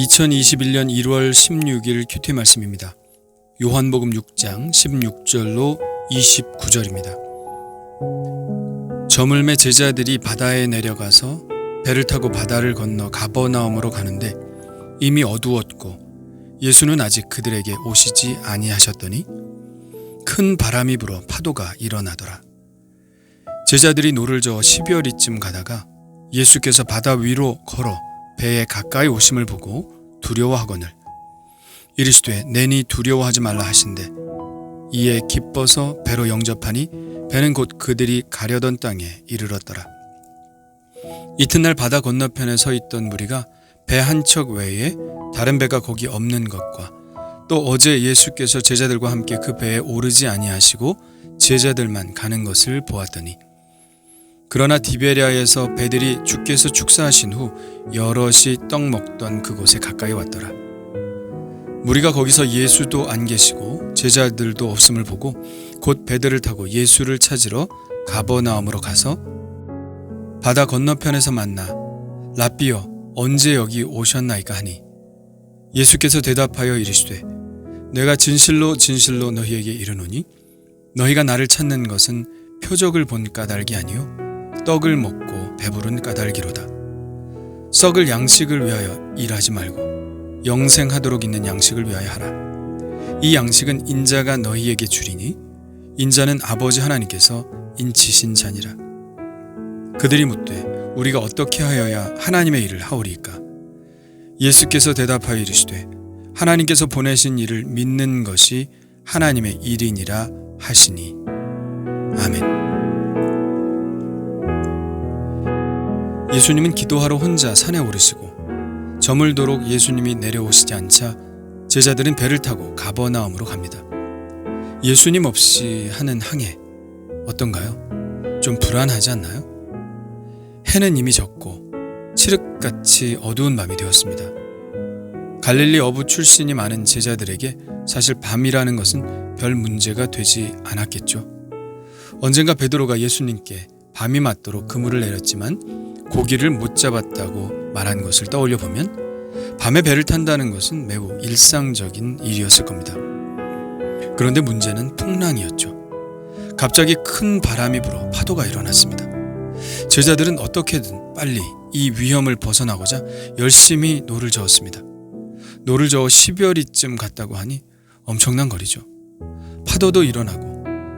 2021년 1월 16일 큐티 말씀입니다. 요한복음 6장 16절로 29절입니다. 저물매 제자들이 바다에 내려가서 배를 타고 바다를 건너 가버나움으로 가는데 이미 어두웠고 예수는 아직 그들에게 오시지 아니하셨더니 큰 바람이 불어 파도가 일어나더라. 제자들이 노를 저어 12여리쯤 가다가 예수께서 바다 위로 걸어 배에 가까이 오심을 보고 두려워하거늘 이르시되 내니 두려워하지 말라 하신대 이에 기뻐서 배로 영접하니 배는 곧 그들이 가려던 땅에 이르렀더라. 이튿날 바다 건너편에 서 있던 무리가 배 한 척 외에 다른 배가 거기 없는 것과 또 어제 예수께서 제자들과 함께 그 배에 오르지 아니하시고 제자들만 가는 것을 보았더니 그러나 디베랴에서 배들이 주께서 축사하신 후 여럿이 떡 먹던 그곳에 가까이 왔더라. 무리가 거기서 예수도 안 계시고 제자들도 없음을 보고 곧 배들을 타고 예수를 찾으러 가버나움으로 가서 바다 건너편에서 만나 랍비여 언제 여기 오셨나이까 하니 예수께서 대답하여 이르시되 내가 진실로 진실로 너희에게 이르노니 너희가 나를 찾는 것은 표적을 본 까닭이 아니요 떡을 먹고 배부른 까닭이로다. 썩을 양식을 위하여 일하지 말고 영생하도록 있는 양식을 위하여 하라. 이 양식은 인자가 너희에게 주리니 인자는 아버지 하나님께서 인치신 자니라. 그들이 묻되 우리가 어떻게 하여야 하나님의 일을 하오리이까? 예수께서 대답하여 이르시되 하나님께서 보내신 일을 믿는 것이 하나님의 일이니라 하시니. 아멘. 예수님은 기도하러 혼자 산에 오르시고 저물도록 예수님이 내려오시지 않자 제자들은 배를 타고 가버나움으로 갑니다. 예수님 없이 하는 항해 어떤가요? 좀 불안하지 않나요? 해는 이미 졌고 칠흑같이 어두운 밤이 되었습니다. 갈릴리 어부 출신이 많은 제자들에게 사실 밤이라는 것은 별 문제가 되지 않았겠죠. 언젠가 베드로가 예수님께 밤이 맞도록 그물을 내렸지만 고기를 못 잡았다고 말한 것을 떠올려 보면 밤에 배를 탄다는 것은 매우 일상적인 일이었을 겁니다. 그런데 문제는 풍랑이었죠. 갑자기 큰 바람이 불어 파도가 일어났습니다. 제자들은 어떻게든 빨리 이 위험을 벗어나고자 열심히 노를 저었습니다. 노를 저어 10여리쯤 갔다고 하니 엄청난 거리죠. 파도도 일어나고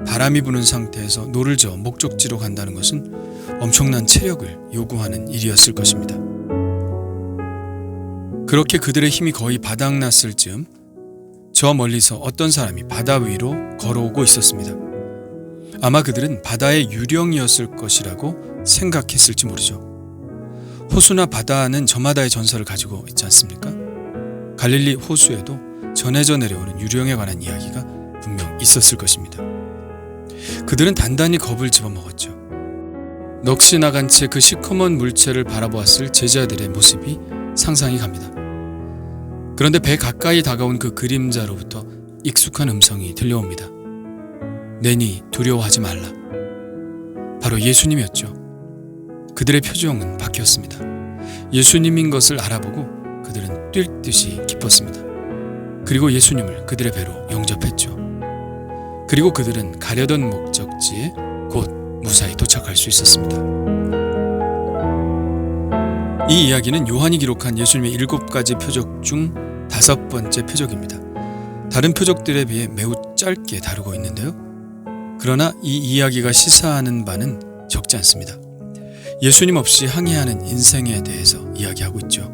바람이 부는 상태에서 노를 저어 목적지로 간다는 것은 엄청난 체력을 요구하는 일이었을 것입니다. 그렇게 그들의 힘이 거의 바닥났을 즈음 저 멀리서 어떤 사람이 바다 위로 걸어오고 있었습니다. 아마 그들은 바다의 유령이었을 것이라고 생각했을지 모르죠. 호수나 바다는 저마다의 전설을 가지고 있지 않습니까? 갈릴리 호수에도 전해져 내려오는 유령에 관한 이야기가 분명 있었을 것입니다. 그들은 단단히 겁을 집어먹었죠. 넋이 나간 채 그 시커먼 물체를 바라보았을 제자들의 모습이 상상이 갑니다. 그런데 배 가까이 다가온 그 그림자로부터 익숙한 음성이 들려옵니다. 내니 두려워하지 말라. 바로 예수님이었죠. 그들의 표정은 바뀌었습니다. 예수님인 것을 알아보고 그들은 뛸 듯이 기뻤습니다. 그리고 예수님을 그들의 배로 영접했죠. 그리고 그들은 가려던 목적지에 곧 무사히 도착할 수 있었습니다. 이 이야기는 요한이 기록한 예수님의 7가지 표적 중 5번째 표적입니다. 다른 표적들에 비해 매우 짧게 다루고 있는데요. 그러나 이 이야기가 시사하는 바는 적지 않습니다. 예수님 없이 항해하는 인생에 대해서 이야기하고 있죠.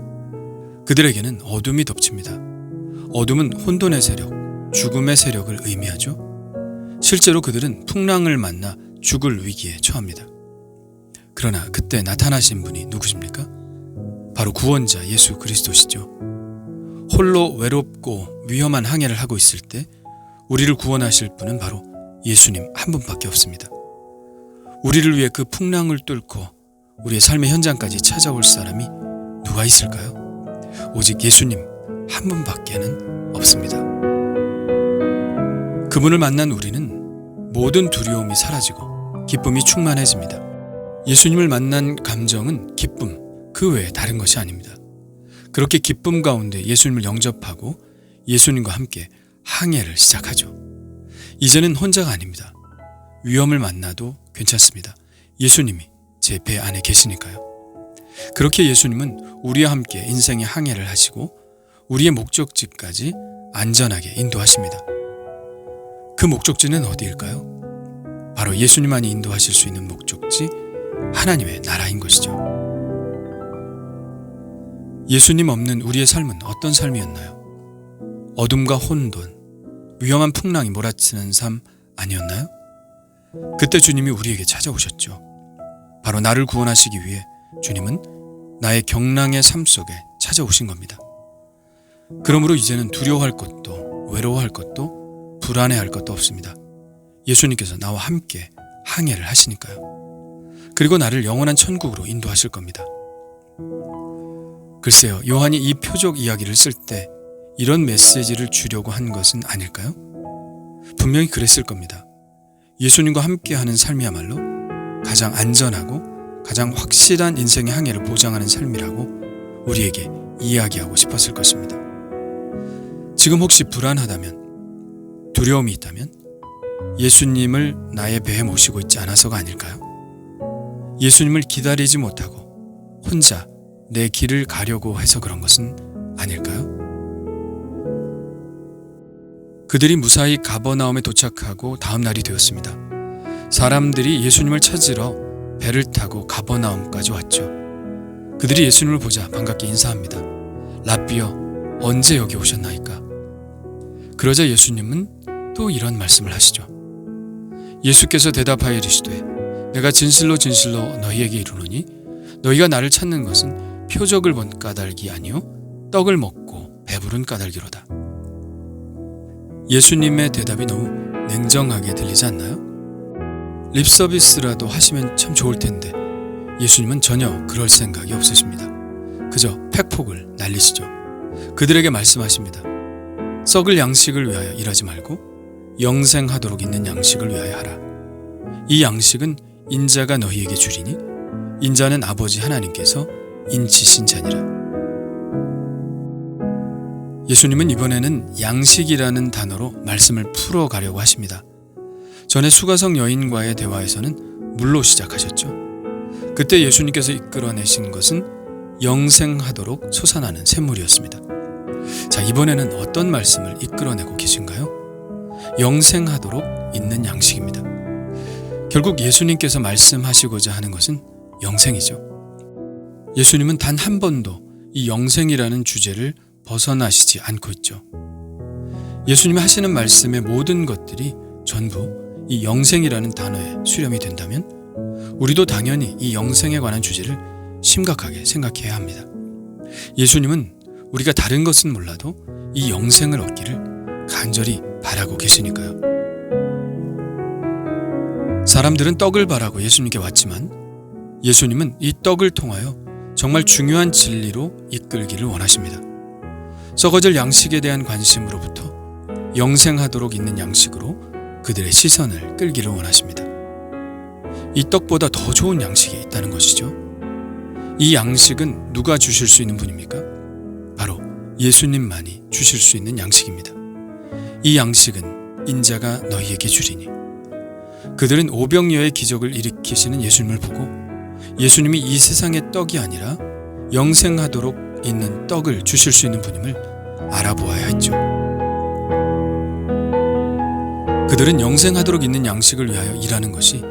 그들에게는 어둠이 덮칩니다. 어둠은 혼돈의 세력, 죽음의 세력을 의미하죠. 실제로 그들은 풍랑을 만나 죽을 위기에 처합니다. 그러나 그때 나타나신 분이 누구십니까? 바로 구원자 예수 그리스도시죠. 홀로 외롭고 위험한 항해를 하고 있을 때 우리를 구원하실 분은 바로 예수님 한 분밖에 없습니다. 우리를 위해 그 풍랑을 뚫고 우리의 삶의 현장까지 찾아올 사람이 누가 있을까요? 오직 예수님 한 분밖에는 없습니다. 그분을 만난 우리는 모든 두려움이 사라지고 기쁨이 충만해집니다. 예수님을 만난 감정은 기쁨, 그 외에 다른 것이 아닙니다. 그렇게 기쁨 가운데 예수님을 영접하고 예수님과 함께 항해를 시작하죠. 이제는 혼자가 아닙니다. 위험을 만나도 괜찮습니다. 예수님이 제 배 안에 계시니까요. 그렇게 예수님은 우리와 함께 인생의 항해를 하시고 우리의 목적지까지 안전하게 인도하십니다. 그 목적지는 어디일까요? 바로 예수님만이 인도하실 수 있는 목적지, 하나님의 나라인 것이죠. 예수님 없는 우리의 삶은 어떤 삶이었나요? 어둠과 혼돈, 위험한 풍랑이 몰아치는 삶 아니었나요? 그때 주님이 우리에게 찾아오셨죠. 바로 나를 구원하시기 위해 주님은 나의 경랑의 삶 속에 찾아오신 겁니다. 그러므로 이제는 두려워할 것도 외로워할 것도 불안해할 것도 없습니다. 예수님께서 나와 함께 항해를 하시니까요. 그리고 나를 영원한 천국으로 인도하실 겁니다. 글쎄요, 요한이 이 표적 이야기를 쓸 때 이런 메시지를 주려고 한 것은 아닐까요? 분명히 그랬을 겁니다. 예수님과 함께하는 삶이야말로 가장 안전하고 가장 확실한 인생의 항해를 보장하는 삶이라고 우리에게 이야기하고 싶었을 것입니다. 지금 혹시 불안하다면, 두려움이 있다면 예수님을 나의 배에 모시고 있지 않아서가 아닐까요? 예수님을 기다리지 못하고 혼자 내 길을 가려고 해서 그런 것은 아닐까요? 그들이 무사히 가버나움에 도착하고 다음 날이 되었습니다. 사람들이 예수님을 찾으러 배를 타고 가버나움까지 왔죠. 그들이 예수님을 보자 반갑게 인사합니다. 라삐여, 언제 여기 오셨나이까? 그러자 예수님은 또 이런 말씀을 하시죠. 예수께서 대답하여 이르시되 내가 진실로 진실로 너희에게 이르노니 너희가 나를 찾는 것은 표적을 본 까닭이 아니요 떡을 먹고 배부른 까닭이로다. 예수님의 대답이 너무 냉정하게 들리지 않나요? 립서비스라도 하시면 참 좋을 텐데 예수님은 전혀 그럴 생각이 없으십니다. 그저 팩폭을 날리시죠. 그들에게 말씀하십니다. 썩을 양식을 위하여 일하지 말고 영생하도록 있는 양식을 위하여 하라. 이 양식은 인자가 너희에게 주리니 인자는 아버지 하나님께서 인치신 자니라. 예수님은 이번에는 양식이라는 단어로 말씀을 풀어가려고 하십니다. 전에 수가성 여인과의 대화에서는 물로 시작하셨죠. 그때 예수님께서 이끌어내신 것은 영생하도록 솟아나는 샘물이었습니다. 자, 이번에는 어떤 말씀을 이끌어내고 계신가요? 영생하도록 있는 양식입니다. 결국 예수님께서 말씀하시고자 하는 것은 영생이죠. 예수님은 단 한 번도 이 영생이라는 주제를 벗어나시지 않고 있죠. 예수님이 하시는 말씀의 모든 것들이 전부 이 영생이라는 단어에 수렴이 된다면 우리도 당연히 이 영생에 관한 주제를 심각하게 생각해야 합니다. 예수님은 우리가 다른 것은 몰라도 이 영생을 얻기를 간절히 바라고 계시니까요. 사람들은 떡을 바라고 예수님께 왔지만 예수님은 이 떡을 통하여 정말 중요한 진리로 이끌기를 원하십니다. 썩어질 양식에 대한 관심으로부터 영생하도록 있는 양식으로 그들의 시선을 끌기를 원하십니다. 이 떡보다 더 좋은 양식이 있다는 것이죠. 이 양식은 누가 주실 수 있는 분입니까? 바로 예수님만이 주실 수 있는 양식입니다. 이 양식은 인자가 너희에게 주리니. 그들은 오병이어의 기적을 일으키시는 예수님을 보고 예수님이 이 세상의 떡이 아니라 영생하도록 있는 떡을 주실 수 있는 분임을 알아보아야 했죠. 그들은 영생하도록 있는 양식을 위하여 일하는 것이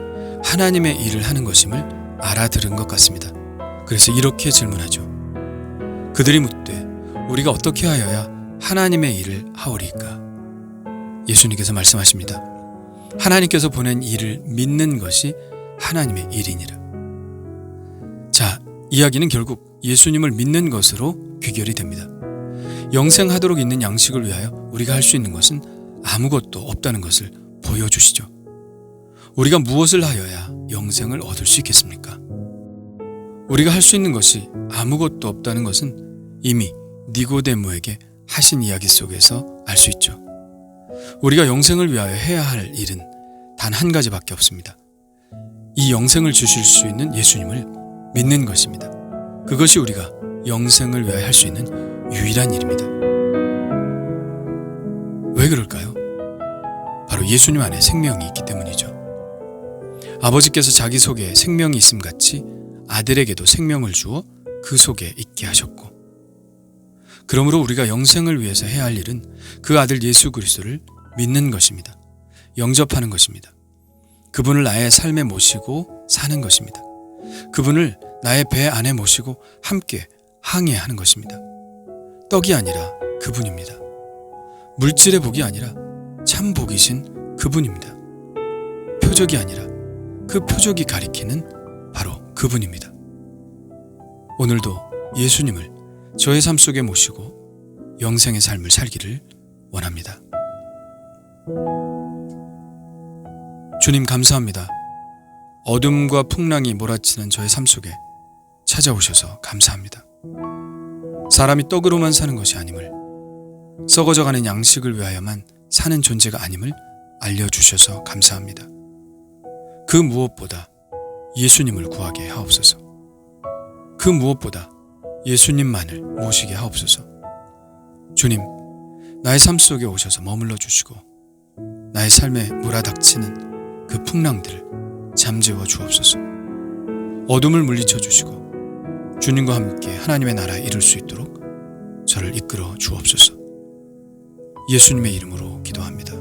하나님의 일을 하는 것임을 알아들은 것 같습니다. 그래서 이렇게 질문하죠. 그들이 묻되 우리가 어떻게 하여야 하나님의 일을 하오리까? 예수님께서 말씀하십니다. 하나님께서 보낸 일을 믿는 것이 하나님의 일이니라. 자, 이야기는 결국 예수님을 믿는 것으로 귀결이 됩니다. 영생하도록 있는 양식을 위하여 우리가 할 수 있는 것은 아무것도 없다는 것을 보여주시죠. 우리가 무엇을 하여야 영생을 얻을 수 있겠습니까? 우리가 할 수 있는 것이 아무것도 없다는 것은 이미 니고데모에게 하신 이야기 속에서 알 수 있죠. 우리가 영생을 위하여 해야 할 일은 단 한 가지밖에 없습니다. 이 영생을 주실 수 있는 예수님을 믿는 것입니다. 그것이 우리가 영생을 위하여 할 수 있는 유일한 일입니다. 왜 그럴까요? 바로 예수님 안에 생명이 있기 때문이죠. 아버지께서 자기 속에 생명이 있음 같이 아들에게도 생명을 주어 그 속에 있게 하셨고, 그러므로 우리가 영생을 위해서 해야 할 일은 그 아들 예수 그리스도를 믿는 것입니다. 영접하는 것입니다. 그분을 나의 삶에 모시고 사는 것입니다. 그분을 나의 배 안에 모시고 함께 항해하는 것입니다. 떡이 아니라 그분입니다. 물질의 복이 아니라 참 복이신 그분입니다. 표적이 아니라 그 표적이 가리키는 바로 그분입니다. 오늘도 예수님을 저의 삶 속에 모시고 영생의 삶을 살기를 원합니다. 주님 감사합니다. 어둠과 풍랑이 몰아치는 저의 삶 속에 찾아오셔서 감사합니다. 사람이 떡으로만 사는 것이 아님을, 썩어져가는 양식을 위하여만 사는 존재가 아님을 알려주셔서 감사합니다. 그 무엇보다 예수님을 구하게 하옵소서. 그 무엇보다 예수님만을 모시게 하옵소서. 주님, 나의 삶 속에 오셔서 머물러 주시고 나의 삶에 몰아닥치는 그 풍랑들을 잠재워 주옵소서. 어둠을 물리쳐 주시고 주님과 함께 하나님의 나라에 이룰 수 있도록 저를 이끌어 주옵소서. 예수님의 이름으로 기도합니다.